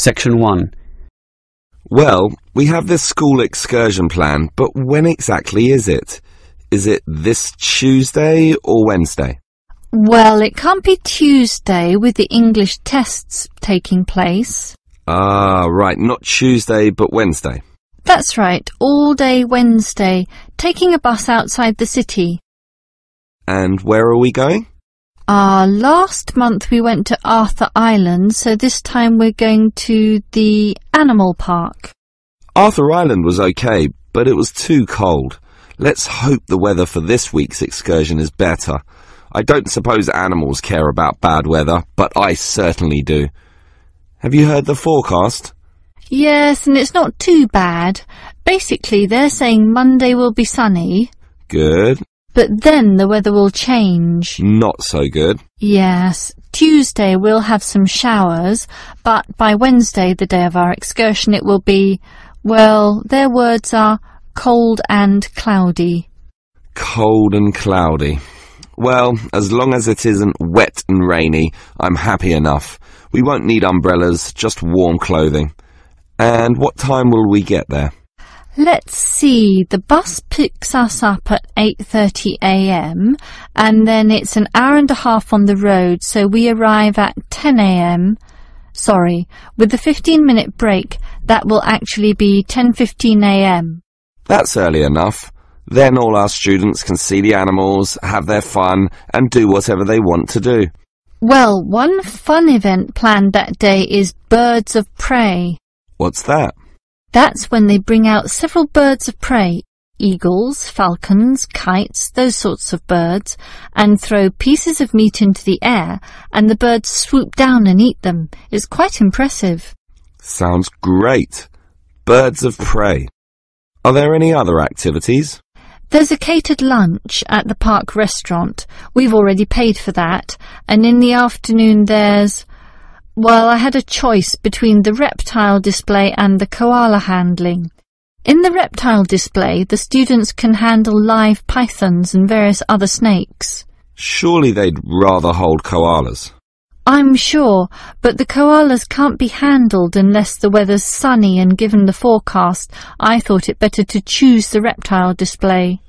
Section 1. Well, we have this school excursion plan, but when exactly is it? Is it this Tuesday or Wednesday? Well, it can't be Tuesday with the English tests taking place. Ah, right, not Tuesday but Wednesday. That's right, all day Wednesday, taking a bus outside the city. And where are we going? Last month we went to Arthur Island, so this time we're going to the animal park. Arthur Island was okay, but it was too cold. Let's hope the weather for this week's excursion is better. I don't suppose animals care about bad weather, but I certainly do. Have you heard the forecast? Yes, and it's not too bad. Basically, they're saying Monday will be sunny. Good. But then the weather will change. Not so good. Yes, Tuesday we'll have some showers, but by Wednesday, the day of our excursion, it will be, well, their words are cold and cloudy. Cold and cloudy. Well, as long as it isn't wet and rainy, I'm happy enough. We won't need umbrellas, just warm clothing. And what time will we get there? Let's see, the bus picks us up at 8:30 a.m. and then it's an hour and a half on the road, so we arrive at 10 a.m. Sorry, with the 15-minute break, that will actually be 10:15 a.m. That's early enough. Then all our students can see the animals, have their fun, and do whatever they want to do. Well, one fun event planned that day is Birds of Prey. What's that? That's when they bring out several birds of prey, eagles, falcons, kites, those sorts of birds, and throw pieces of meat into the air, and the birds swoop down and eat them. It's quite impressive. Sounds great. Birds of prey. Are there any other activities? There's a catered lunch at the park restaurant. We've already paid for that. And in the afternoon there's... Well, I had a choice between the reptile display and the koala handling. In the reptile display, the students can handle live pythons and various other snakes. Surely they'd rather hold koalas. I'm sure, but the koalas can't be handled unless the weather's sunny, and given the forecast, I thought it better to choose the reptile display.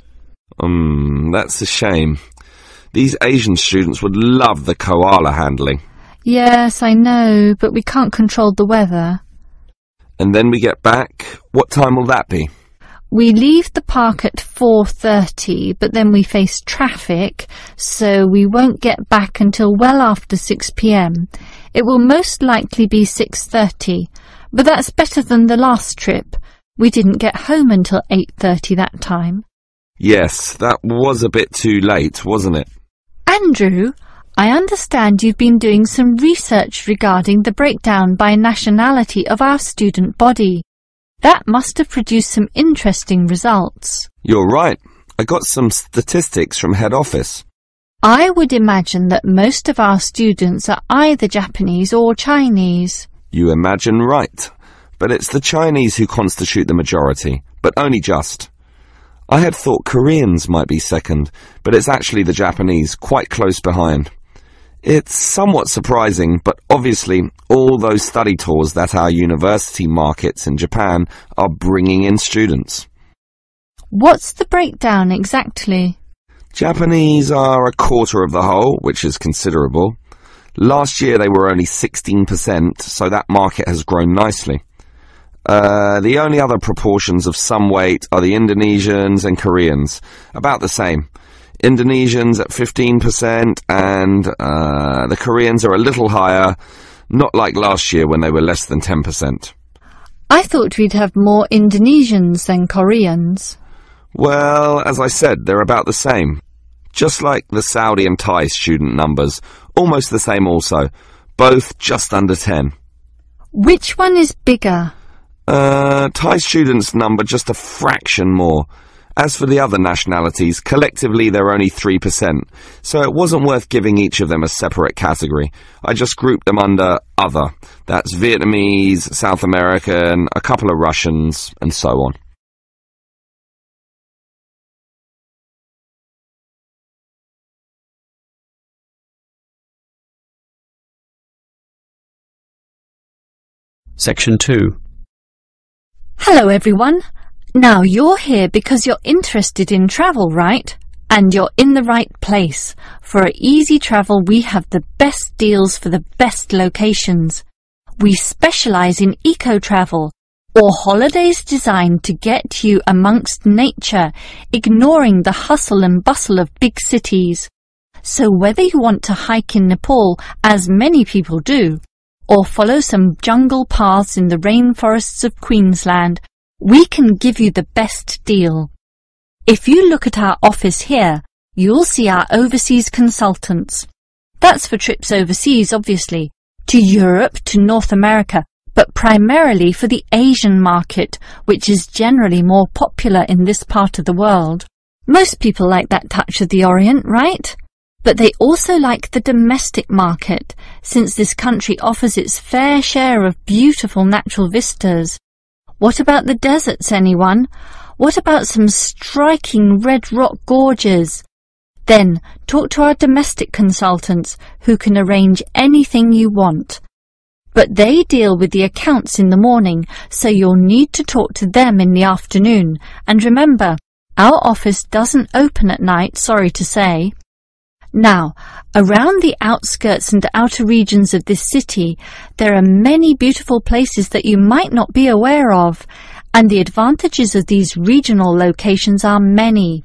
That's a shame. These Asian students would love the koala handling. Yes, I know, but we can't control the weather. And then we get back. What time will that be? We leave the park at 4:30, but then we face traffic, so we won't get back until well after 6 p.m. It will most likely be 6:30, but that's better than the last trip. We didn't get home until 8:30 that time. Yes, that was a bit too late, wasn't it? Andrew, I understand you've been doing some research regarding the breakdown by nationality of our student body. That must have produced some interesting results. You're right. I got some statistics from head office. I would imagine that most of our students are either Japanese or Chinese. You imagine right. But it's the Chinese who constitute the majority, but only just. I had thought Koreans might be second, but it's actually the Japanese, quite close behind. It's somewhat surprising, but obviously all those study tours that our university markets in Japan are bringing in students. What's the breakdown exactly? Japanese are a quarter of the whole, which is considerable. Last year they were only 16%, so that market has grown nicely. The only other proportions of some weight are the Indonesians and Koreans, about the same. Indonesians at 15% and the Koreans are a little higher, not like last year when they were less than 10%. I thought we'd have more Indonesians than Koreans. Well, as I said, they're about the same. Just like the Saudi and Thai student numbers, almost the same also, both just under 10. Which one is bigger? Thai students number just a fraction more. As for the other nationalities, collectively they're only 3%, so it wasn't worth giving each of them a separate category. I just grouped them under other. That's Vietnamese, South American, a couple of Russians, and so on. Section 2. Hello everyone. Now you're here because you're interested in travel, right? And you're in the right place. For easy travel we have the best deals for the best locations. We specialise in eco-travel, or holidays designed to get you amongst nature, ignoring the hustle and bustle of big cities. So whether you want to hike in Nepal, as many people do, or follow some jungle paths in the rainforests of Queensland, we can give you the best deal. If you look at our office here, you'll see our overseas consultants. That's for trips overseas, obviously, to Europe, to North America, but primarily for the Asian market, which is generally more popular in this part of the world. Most people like that touch of the Orient, right? But they also like the domestic market, since this country offers its fair share of beautiful natural vistas. What about the deserts, anyone? What about some striking red rock gorges? Then talk to our domestic consultants, who can arrange anything you want. But they deal with the accounts in the morning, so you'll need to talk to them in the afternoon. And remember, our office doesn't open at night, sorry to say. Now, around the outskirts and outer regions of this city, there are many beautiful places that you might not be aware of, and the advantages of these regional locations are many.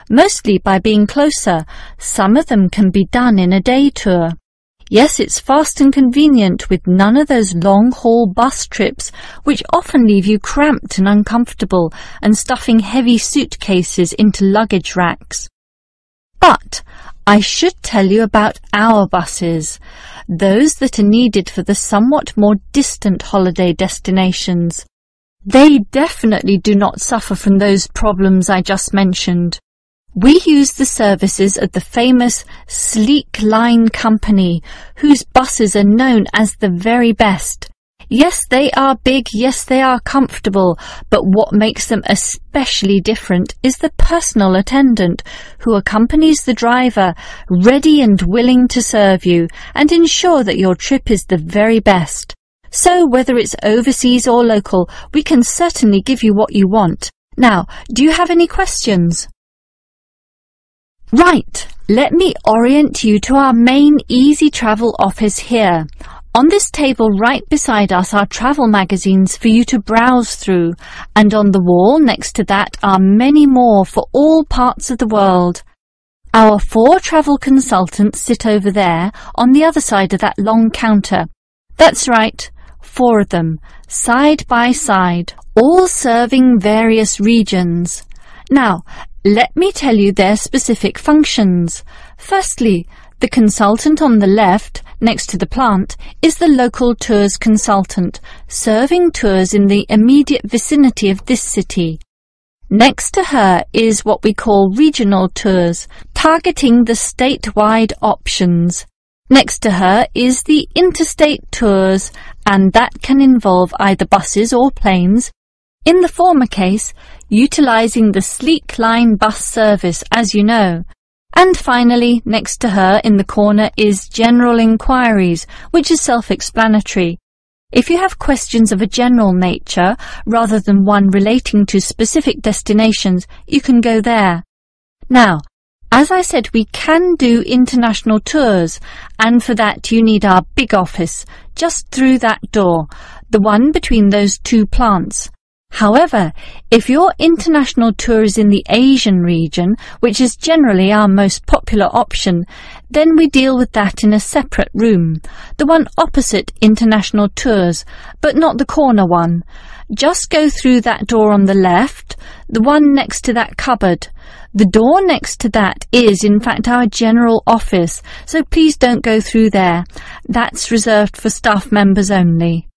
Mostly by being closer, some of them can be done in a day tour. Yes, it's fast and convenient with none of those long-haul bus trips which often leave you cramped and uncomfortable and stuffing heavy suitcases into luggage racks. But I should tell you about our buses, those that are needed for the somewhat more distant holiday destinations. They definitely do not suffer from those problems I just mentioned. We use the services of the famous Sleek Line Company, whose buses are known as the very best. Yes, they are big, yes, they are comfortable, but what makes them especially different is the personal attendant who accompanies the driver, ready and willing to serve you and ensure that your trip is the very best. So whether it's overseas or local, we can certainly give you what you want. Now, do you have any questions? Right, let me orient you to our main easy travel office here. On this table right beside us are travel magazines for you to browse through, and on the wall next to that are many more for all parts of the world. Our 4 travel consultants sit over there on the other side of that long counter. That's right, 4 of them, side by side, all serving various regions. Now, let me tell you their specific functions. Firstly, the consultant on the left, next to the plant, is the local tours consultant, serving tours in the immediate vicinity of this city. Next to her is what we call regional tours, targeting the statewide options. Next to her is the interstate tours, and that can involve either buses or planes. In the former case, utilising the Sleek Line bus service, as you know. And finally, next to her in the corner is General Inquiries, which is self-explanatory. If you have questions of a general nature, rather than one relating to specific destinations, you can go there. Now, as I said, we can do international tours, and for that you need our big office, just through that door, the one between those 2 plants. However, if your international tour is in the Asian region, which is generally our most popular option, then we deal with that in a separate room, the one opposite international tours, but not the corner one. Just go through that door on the left, the one next to that cupboard. The door next to that is, in fact, our general office, so please don't go through there. That's reserved for staff members only.